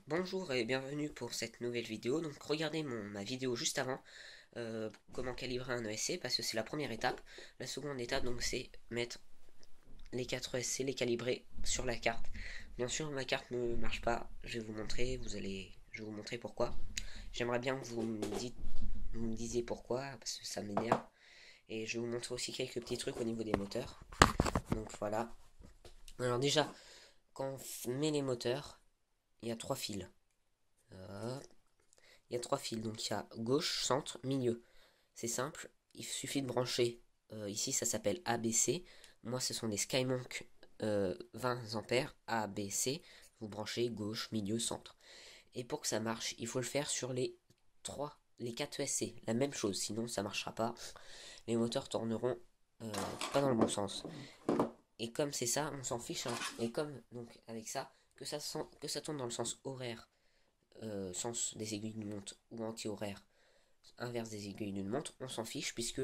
Bonjour et bienvenue pour cette nouvelle vidéo. Donc regardez ma vidéo juste avant, comment calibrer un ESC, parce que c'est la première étape. La seconde étape donc c'est mettre les 4 ESC, les calibrer sur la carte. Bien sûr ma carte ne marche pas, je vais vous montrer, je vais vous montrer pourquoi. J'aimerais bien que vous me disiez pourquoi, parce que ça m'énerve. Et je vais vous montrer aussi quelques petits trucs au niveau des moteurs. Donc voilà. Alors déjà, quand on met les moteurs, il y a 3 fils. Euh, Il y a 3 fils, donc il y a gauche, centre, milieu. C'est simple, il suffit de brancher. Ici, ça s'appelle ABC. Moi, ce sont des Skymonk 20 ampères ABC. Vous branchez gauche, milieu, centre. Et pour que ça marche, il faut le faire sur les 4 ESC. La même chose, sinon ça marchera pas. Les moteurs tourneront pas dans le bon sens. Et comme c'est ça, on s'en fiche, hein. Et comme donc avec ça, que ça tourne dans le sens horaire, sens des aiguilles d'une montre, ou anti-horaire, inverse des aiguilles d'une montre, on s'en fiche puisque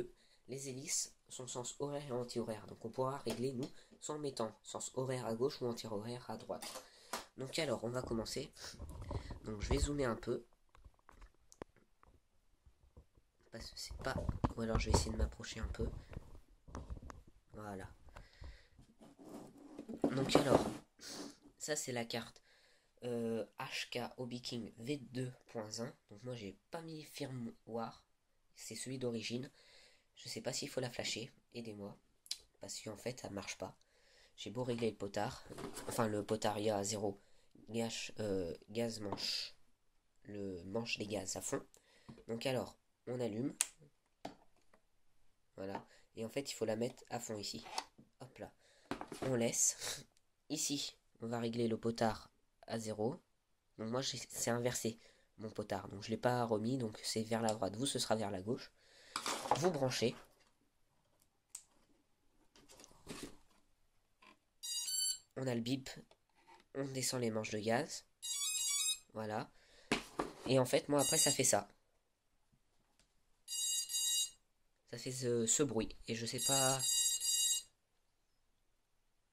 les hélices sont sens horaire et anti-horaire. Donc on pourra régler, nous, soit en mettant sens horaire à gauche ou anti-horaire à droite. Donc alors, on va commencer. Donc je vais zoomer un peu. Parce que c'est pas... Ou alors je vais essayer de m'approcher un peu. Voilà. Donc alors, ça c'est la carte HK Hobby King V2.1. Donc moi j'ai pas mis firmware. C'est celui d'origine. Je sais pas s'il faut la flasher. Aidez-moi. Parce qu'en fait ça marche pas. J'ai beau régler le potard, enfin le potard il y a 0 gaz manche, le manche des gaz à fond. Donc alors, on allume, voilà, et en fait il faut la mettre à fond ici. Hop là, on laisse. Ici, on va régler le potard à 0. Donc moi c'est inversé mon potard, donc je l'ai pas remis, donc c'est vers la droite, vous ce sera vers la gauche. Vous branchez. On a le bip, on descend les manches de gaz. Voilà. Et en fait, moi après ça fait ça. Ça fait ce bruit. Et je sais pas.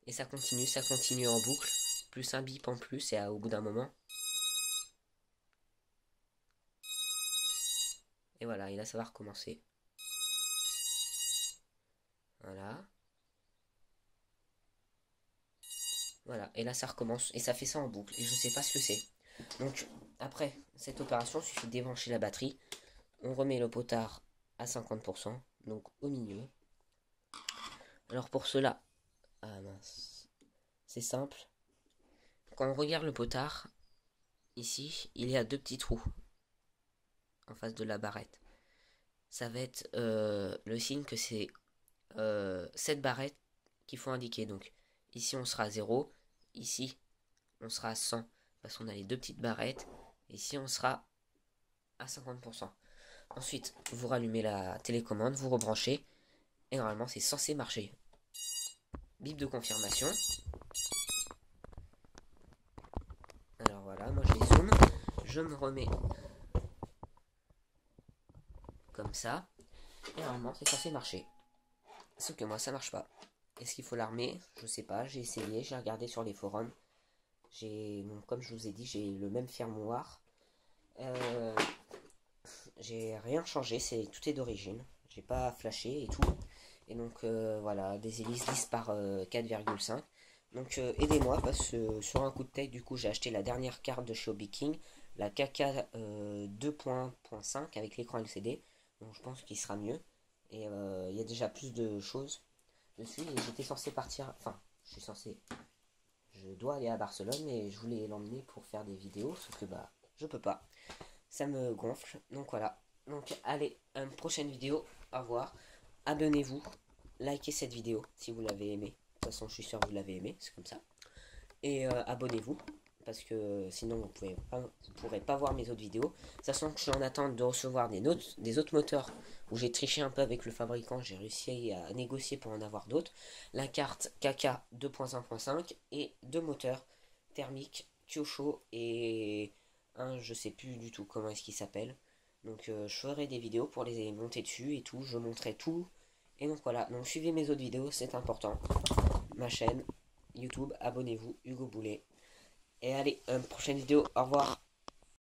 Et ça continue en boucle. Plus un bip en plus, et au bout d'un moment. Et voilà, et là ça va recommencer. Voilà. Voilà, et là ça recommence. Et ça fait ça en boucle. Et je sais pas ce que c'est. Donc, après cette opération, il suffit de débrancher la batterie. On remet le potard à 50%. Donc au milieu. Alors pour cela. Ah mince. C'est simple. Quand on regarde le potard, ici, il y a deux petits trous en face de la barrette. Ça va être le signe que c'est cette barrette qu'il faut indiquer. Donc ici on sera à 0, ici on sera à 100 parce qu'on a les deux petites barrettes. Ici on sera à 50%. Ensuite vous rallumez la télécommande, vous rebranchez et normalement c'est censé marcher. Bip de confirmation. Alors voilà, moi je les zoome, je me remets comme ça et normalement c'est censé marcher. Sauf que moi ça marche pas. Est-ce qu'il faut l'armer? Je sais pas, j'ai essayé, j'ai regardé sur les forums. Donc, comme je vous ai dit, j'ai le même firmware. Euh, j'ai rien changé, tout est d'origine. J'ai pas flashé et tout. Et donc voilà, des hélices 10 par 4,5. Donc aidez-moi parce que sur un coup de tête, du coup, j'ai acheté la dernière carte de chez Hobby King, la KK 2.5 avec l'écran LCD. Donc je pense qu'il sera mieux. Et il y a déjà plus de choses dessus. Et j'étais censé partir. Enfin, je suis censé. Je dois aller à Barcelone et je voulais l'emmener pour faire des vidéos, sauf que bah je peux pas. Ça me gonfle. Donc voilà. Donc allez, à une prochaine vidéo. Au revoir. Abonnez-vous. Likez cette vidéo si vous l'avez aimé. De toute façon, je suis sûr que vous l'avez aimé, c'est comme ça. Et abonnez-vous. Parce que sinon vous pourrez pas voir mes autres vidéos. Sachant que je suis en attente de recevoir des autres moteurs où j'ai triché un peu avec le fabricant. J'ai réussi à négocier pour en avoir d'autres. La carte KK 2.1.5 et deux moteurs thermiques Kyosho et un je sais plus du tout comment est-ce qu'il s'appelle. Donc je ferai des vidéos pour les monter dessus et tout. Je montrerai tout. Et donc voilà. Donc suivez mes autres vidéos, c'est important. Ma chaîne YouTube, abonnez-vous, Hugo Boulet. Et allez, prochaine vidéo, au revoir.